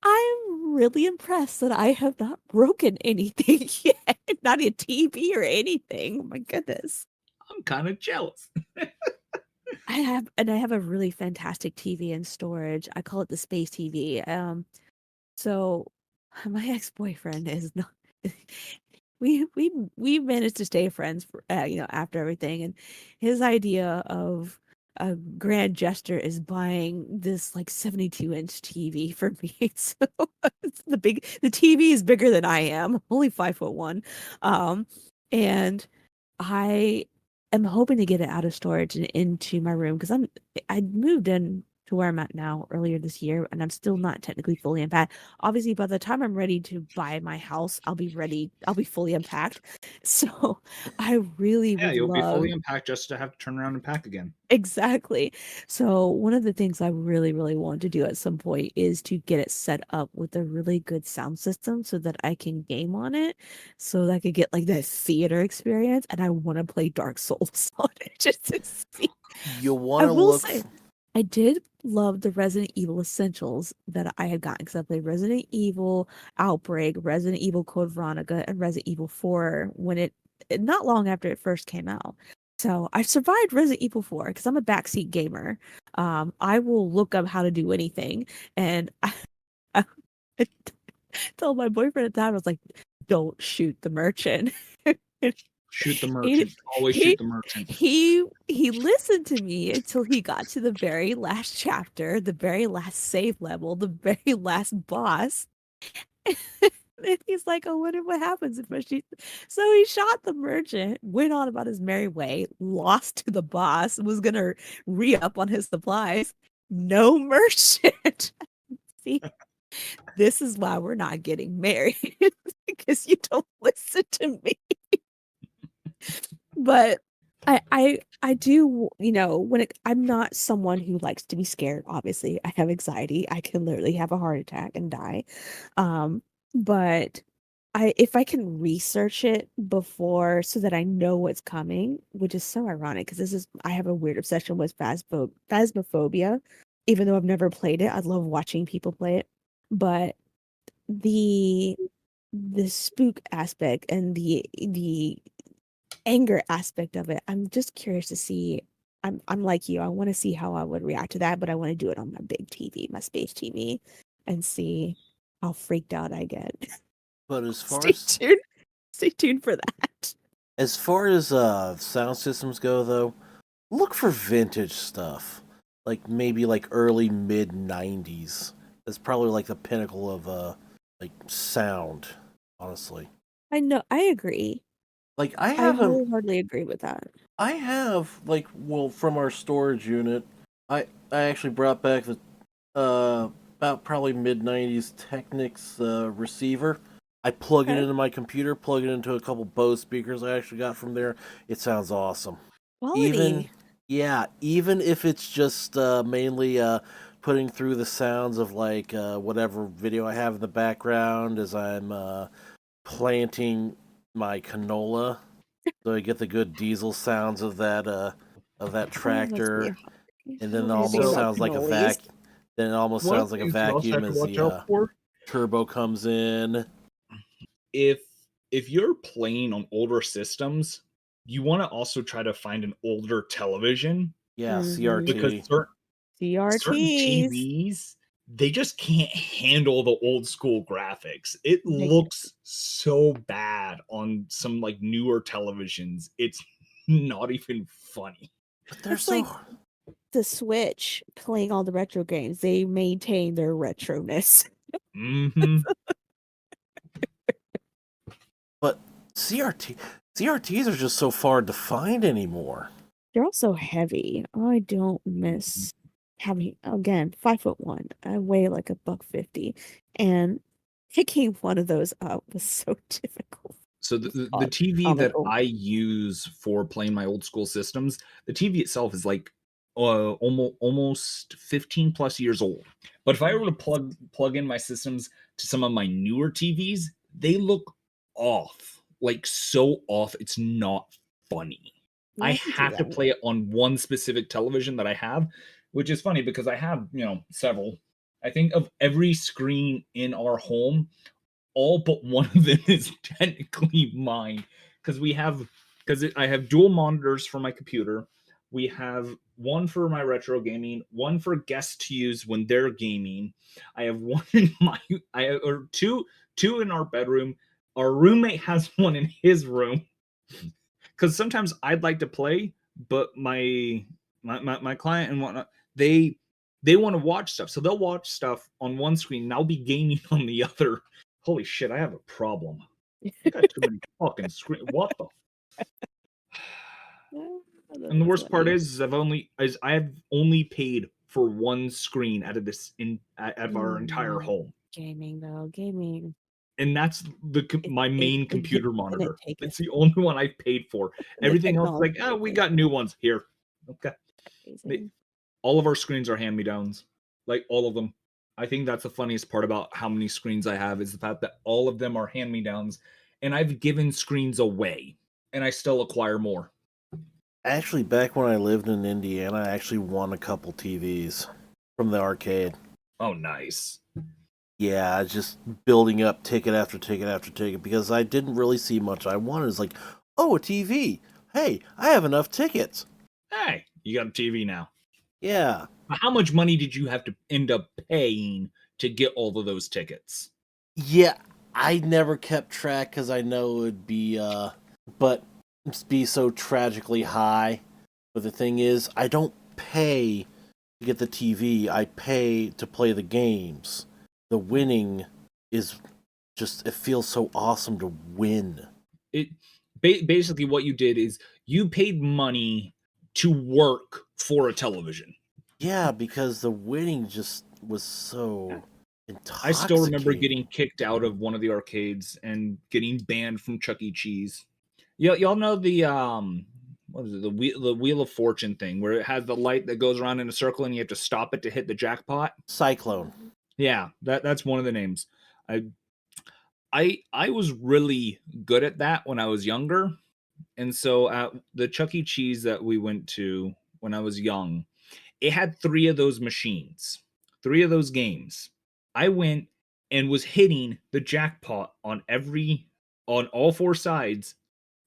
I'm really impressed that I have not broken anything yet. Not a TV or anything. Oh my goodness. I'm kind of jealous. I have a really fantastic TV in storage. I call it the space TV. So my ex-boyfriend is not we managed to stay friends for, after everything, and his idea of a grand gesture is buying this like 72-inch TV for me. So the TV is bigger than I am, only 5'1". And I am hoping to get it out of storage and into my room because I moved in to where I'm at now earlier this year, and I'm still not technically fully unpacked. Obviously, by the time I'm ready to buy my house, I'll be ready. I'll be fully unpacked. So I really Yeah, would you'll be love fully unpacked just to have to turn around and pack again. exactly. So one of the things I really, really want to do at some point is to get it set up with a really good sound system so that I can game on it, so that I could get like that theater experience. And I want to play Dark Souls on it just to see. You want I to will look. say, I did love the Resident Evil Essentials that I had gotten because I played Resident Evil Outbreak, Resident Evil Code Veronica, and Resident Evil 4 when not long after it first came out. So I survived Resident Evil 4 because I'm a backseat gamer. I will look up how to do anything, and I told my boyfriend at the time, I was like, "Don't shoot the merchant." Shoot the he merchant. Always he shoot the merchant. he listened to me until he got to the very last chapter, the very last save level, the very last boss. And he's like, "Oh, what happens if I shoot?" So he shot the merchant, went on about his merry way, lost to the boss, was gonna re-up on his supplies. No merchant. See, this is why we're not getting married because you don't listen to me. But I do, I'm not someone who likes to be scared. Obviously, I have anxiety. I can literally have a heart attack and die. But if I can research it before so that I know what's coming, which is so ironic because I have a weird obsession with phasmophobia, even though I've never played it. I love watching people play it. But the the spook aspect and the anger aspect of it, I'm just curious to see. I'm like you. I want to see how I would react to that, but I want to do it on my big TV, my space TV, and see how freaked out I get. But as far Stay as tuned. Stay tuned for that. sound systems go, though, look for vintage stuff, like maybe like early mid '90s. That's probably like the pinnacle of like sound. Honestly, I know. I agree. like I wholeheartedly agree with that. I have like, well, from our storage unit, I actually brought back the about probably mid '90s Technics receiver. I plug it Okay. into my computer, plug it into a couple Bose speakers I actually got from there. It sounds awesome. Even Quality. yeah, even if it's just mainly putting through the sounds of like whatever video I have in the background as I'm planting my canola, so I get the good diesel sounds of that Oh, must be tractor, hot. and I then don't it know anything almost So about sounds like a cannolis. Then it almost one of sounds like the a things you also have vacuum to as watch the out for, turbo comes in. if you're playing on older systems, you want to also try to find an older television Yeah, Mm-hmm. because CRT. certain CRTs. TVs, they just can't handle the old school graphics. It They can. looks so bad on some like newer televisions. It's not even funny. But they're It's like so. the Switch playing all the retro games. They maintain their retroness. Hmm. But CRTs are just so far to find anymore. They're also heavy. I don't miss having again 5'1". I weigh like a buck 50, and picking one of those up was so difficult. So the God, TV that comical. I use for playing my old school systems, the TV itself is like almost 15 plus years old. But if I were to plug in my systems to some of my newer TVs, they look off, like so off. It's not funny. Yeah, I I can see have to that. play it on one specific television that I have, which is funny because I have, several. I think of every screen in our home, all but one of them is technically mine because I have dual monitors for my computer. We have one for my retro gaming, one for guests to use when they're gaming. I have one in or two in our bedroom. Our roommate has one in his room because sometimes I'd like to play, but my client and whatnot, they want to watch stuff, so they'll watch stuff on one screen, and I'll be gaming on the other. Holy shit, I have a problem. I got too many fucking screen. What the? Yeah, And the that's worst part funny. is I have only paid for one screen out of out of our entire home. Gaming though, gaming. And that's my main It's the computer infinite monitor. taketh. It's the only one I paid for. The Everything else is like, technology oh, we taketh. got new ones here. Okay. Amazing. All of our screens are hand-me-downs. Like all of them. I think that's the funniest part about how many screens I have is the fact that all of them are hand-me-downs, and I've given screens away, and I still acquire more. Actually, back when I lived in Indiana, I actually won a couple TVs from the arcade. Oh, nice. Yeah, I was just building up ticket after ticket after ticket because I didn't really see much I wanted. It's like, oh, a TV. Hey, I have enough tickets. Hey, you got a TV now. Yeah. How much money did you have to end up paying to get all of those tickets? Yeah, I never kept track because I know it would be, but be so tragically high. But the thing is, I don't pay to get the TV. I pay to play the games. The winning is just, it feels so awesome to win. It basically what you did is you paid money to work for a television. Yeah, because the winning just was so I still remember intoxicating. getting kicked out of one of the arcades and getting banned from Chuck E. Cheese. Y'all know the what is it, the Wheel of Fortune thing where it has the light that goes around in a circle and you have to stop it to hit the jackpot? Cyclone. Yeah, that's one of the names. I was really good at that when I was younger. And so at the Chuck E. Cheese that we went to when I was young, it had 3 of those machines, 3 of those games. I went and was hitting the jackpot on all 4 sides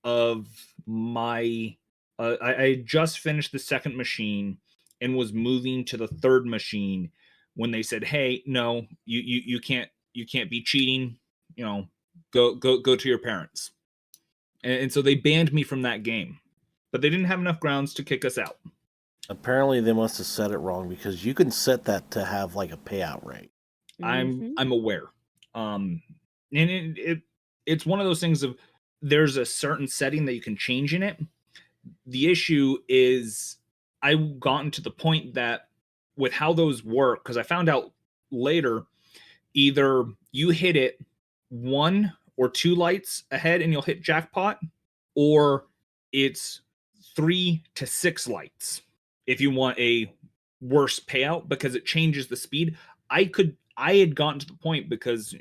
of my I had just finished the second machine and was moving to the third machine when they said, "Hey, no, you can't be cheating, you know, go to your parents." And so they banned me from that game. But they didn't have enough grounds to kick us out. Apparently, they must have set it wrong because you can set that to have like a payout rate. I'm aware. And it's one of those things of there's a certain setting that you can change in it. The issue is I've gotten to the point that with how those work, because I found out later, either you hit it 1 or 2 lights ahead and you'll hit jackpot, or it's 3 to 6 lights if you want a worse payout because it changes the speed. I had gotten to the point because,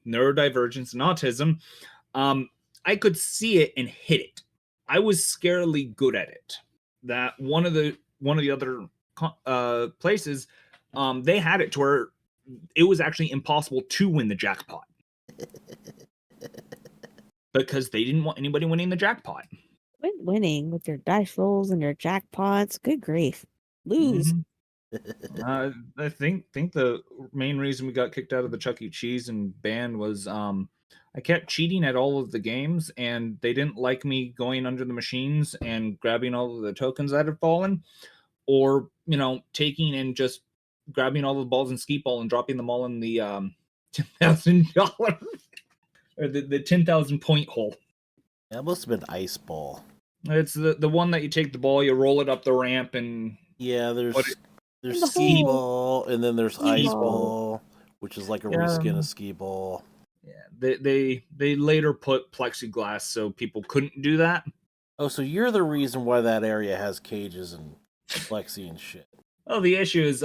neurodivergence and autism, I could see it and hit it. I was scarily good at it. That one of the other places, they had it to where it was actually impossible to win the jackpot because they didn't want anybody winning the jackpot. Quit winning with your dice rolls and your jackpots. Good grief. Lose. I think the main reason we got kicked out of the Chuck E. Cheese and banned was I kept cheating at all of the games, and they didn't like me going under the machines and grabbing all of the tokens that had fallen, or taking and just grabbing all the balls in skee ball and dropping them all in the $10,000 or the 10,000 point hole. That must have been ice ball. It's the one that you take the ball, you roll it up the ramp, and Yeah, there's the skee hole. ball, and then there's Skee ice ball. ball, which is like a reskin of skee ball. Yeah, they later put plexiglass so people couldn't do that. Oh, so you're the reason why that area has cages and plexi and shit. Well, the issue is,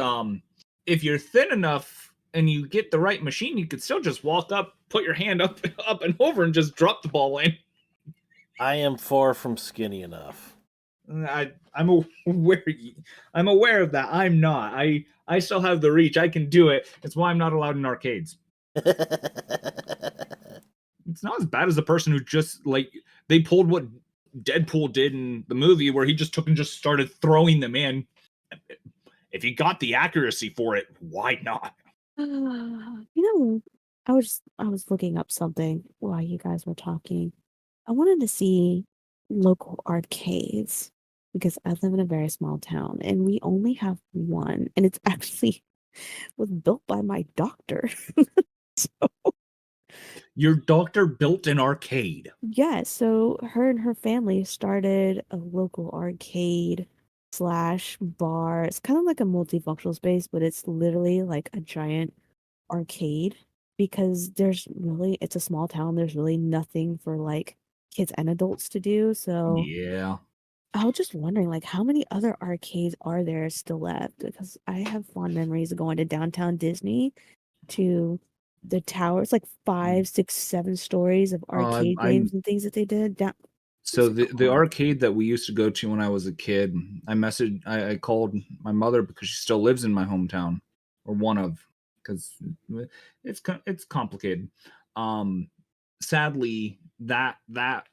if you're thin enough and you get the right machine, you could still just walk up, put your hand up and over, and just drop the ball in. I am far from skinny enough. I'm aware of that. I'm not. I still have the reach. I can do it. It's why I'm not allowed in arcades. It's not as bad as the person who just they pulled what Deadpool did in the movie where he just took and just started throwing them in. If you got the accuracy for it, why not? I was looking up something while you guys were talking. I wanted to see local arcades because I live in a very small town and we only have one, and it's actually was built by my doctor. So Your doctor built an arcade. yeah, so her and her family started a local arcade slash bar. It's kind of like a multifunctional space, but it's literally like a giant arcade because it's a small town. There's really nothing for like kids and adults to do. So Yeah. I was just wondering, like, how many other arcades are there still left? Because I have fond memories of going to downtown Disney to the tower. It's like 5, 6, 7 stories of arcade I'm games and things that they did. so It's the incredible. arcade that we used to go to when I was a kid, I called my mother because she still lives in my hometown, or one of, because it's complicated. Um, Sadly, that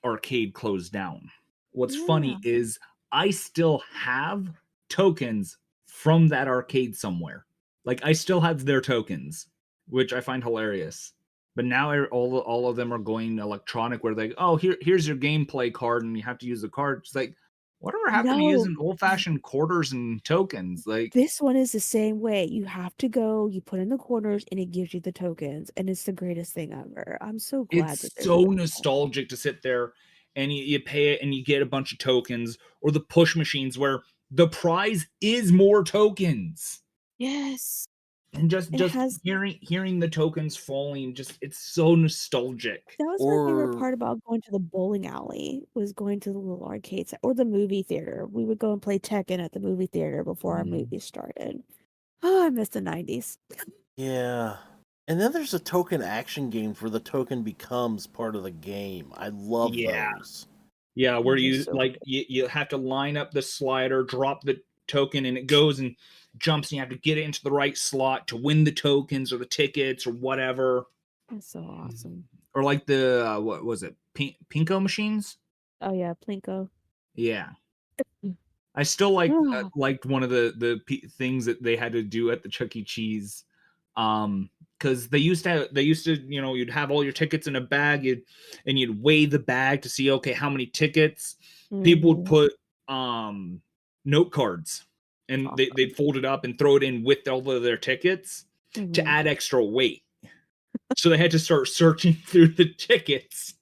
arcade closed down. What's Yeah. funny is I still have tokens from that arcade somewhere. Like I still have their tokens, which I find hilarious. But now all of them are going electronic, where they, oh, here's your gameplay card, and you have to use the card. It's like, whatever happened to No, using old fashioned quarters and tokens? Like, this one is the same way. You have to go, you put in the corners, and it gives you the tokens, and it's the greatest thing ever. I'm so glad that it's they're so doing that. nostalgic to sit there and you pay it and you get a bunch of tokens, or the push machines where the prize is more tokens. Yes. And It just has hearing the tokens falling, just it's so nostalgic. That was my favorite Or part about going to the bowling alley, was going to the little arcades or the movie theater. We would go and play Tekken at the movie theater before our Mhm. movie started. Oh, I miss the 90s. yeah. And then there's a token action games where the token becomes part of the game. I love Yeah. those. Yeah, where Those are you so like you have to line up the slider, drop the token, and it goes and jumps, and you have to get it into the right slot to win the tokens or the tickets or whatever. that's so awesome. Or like the what was it? Pinko machines? Oh yeah, Plinko. Yeah. Mm. I still Ah, liked one of things that they had to do at the Chuck E. Cheese, because they used to, you'd have all your tickets in a bag, and you'd weigh the bag to see, okay, how many tickets. People would mhm. put note cards, That's and awesome. they'd fold it up and throw it in with all of their tickets to Mhm. add extra weight. So they had to start searching through the tickets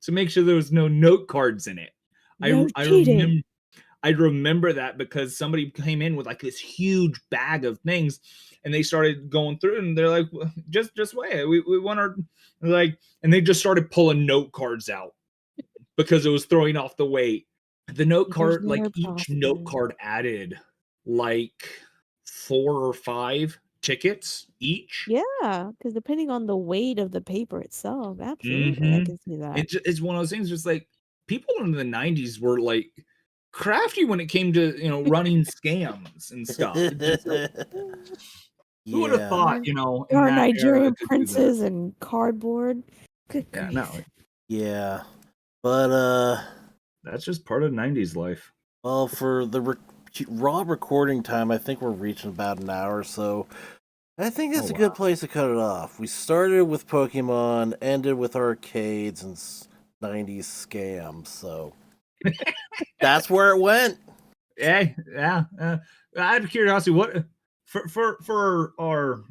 to make sure there was no note cards in it. No I cheating. remember I remember that because somebody came in with like this huge bag of things, and they started going through, and they're like, "Well, just wait, we want our," like, and they just started pulling note cards out because it was throwing off the weight. The note There's card, like more each note profit. card added like 4 or 5 tickets each. Yeah, because depending on the weight of the paper itself, absolutely, I Mm-hmm. can see that. It's one of those things. Just like people in the '90s were like crafty when it came to running scams and stuff. It just like, who would have Yeah. thought, There in there are that era Nigerian to do that? princes and cardboard. Good Yeah, grief. no, Yeah. But that's just part of '90s life. well, for the raw recording time, I think we're reaching about an hour, so I think Oh it's a good wow. place to cut it off. We started with Pokemon, ended with arcades and 90s scams, so that's where it went. Yeah. Out of curiosity, what for our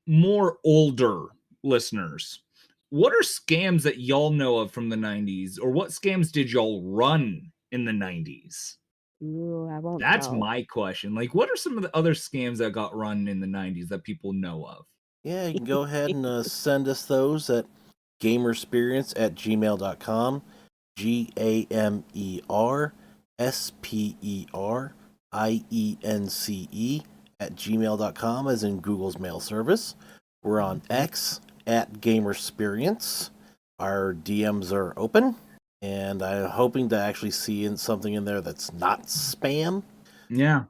more older listeners, what are scams that y'all know of from the '90s, or what scams did y'all run in the '90s? Ooh, I won't That's tell. my question. Like, what are some of the other scams that got run in the '90s that people know of? Yeah, you can go ahead and send us those at gamersperience@gmail.com. GAMERSPERIENCE at gmail.com, as in Google's mail service. We're on Mhm. X at Gamersperience. Our DMs are open, and I'm hoping to actually see something in there that's not spam. Yeah.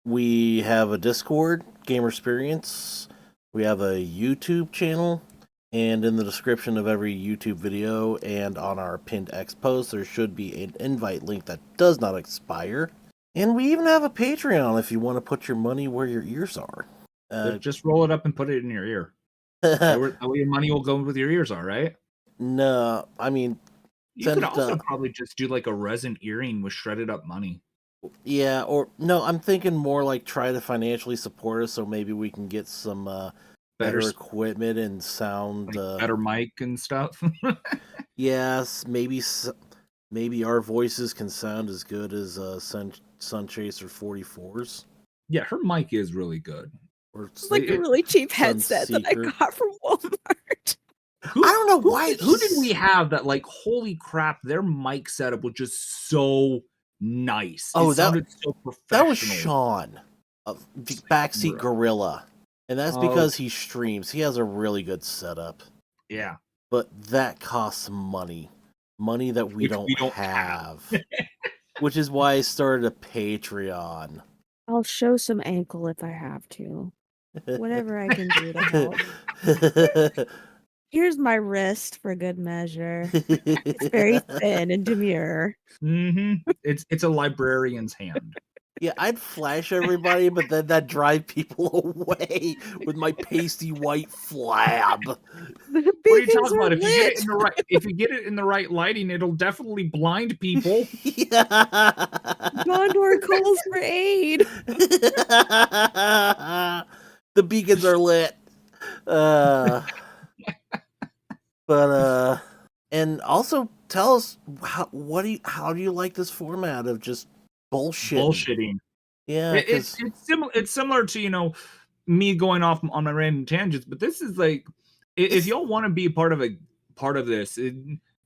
We have a Discord, Gamersperience. We have a YouTube channel, and in the description of every YouTube video and on our pinned X post, there should be an invite link that does not expire. And we even have a Patreon if you want to put your money where your ears are. Just roll it up and put it in your ear. That way your money will go with your ears, all right? No, I mean, You send could it also to, probably just do like a resin earring with shredded up money. yeah, or no, I'm thinking more like try to financially support us so maybe we can get some Better, better equipment and sound. like better mic and stuff. Yes, maybe our voices can sound as good as Sun Chaser 44s. Yeah, her mic is really good. Or It's like a really cheap headset that I Sunseeker. got from Walmart. I don't know why. Who did we have that, like, holy crap, their mic setup was just so nice. Oh, it sounded so professional. That was Sean of Backseat Gorilla. And that's because he streams. He has a really good setup. Yeah. But that costs money. Money that we don't have. Which is why I started a Patreon. I'll show some ankle if I have to. Whatever I can do to help. Here's my wrist for good measure. It's very thin and demure. Mm-hmm. It's a librarian's hand. Yeah, I'd flash everybody, but then that'd drive people away with my pasty white flab. What are you talking about? If you get it in the right lighting, it'll definitely blind people. Yeah. Gondor calls for aid. The beacons are lit. And also tell us how do you like this format of just bullshitting? Yeah, it's similar to me going off on my random tangents, but this is like if y'all want to be part of this,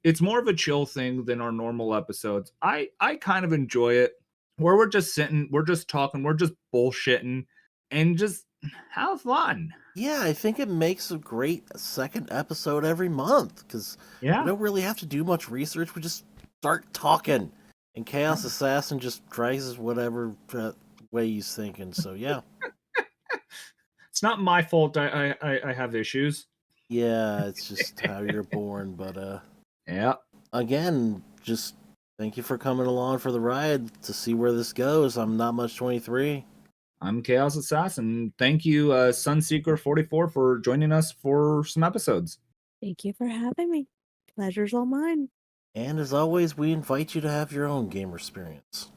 it's more of a chill thing than our normal episodes. I kind of enjoy it where we're just sitting, we're just talking, we're just bullshitting, and just have fun. Yeah, I think it makes a great second episode every month because we don't really have to do much research. We just start talking, and Chaos Assassin just tries whatever way he's thinking. So yeah, it's not my fault. I have issues. Yeah, it's just how you're born. But yeah. Again, just thank you for coming along for the ride to see where this goes. I'm Not Much 23. I'm Chaos Assassin. Thank you, Sunseeker44, for joining us for some episodes. Thank you for having me. Pleasure's all mine. And as always, we invite you to have your own gamer experience.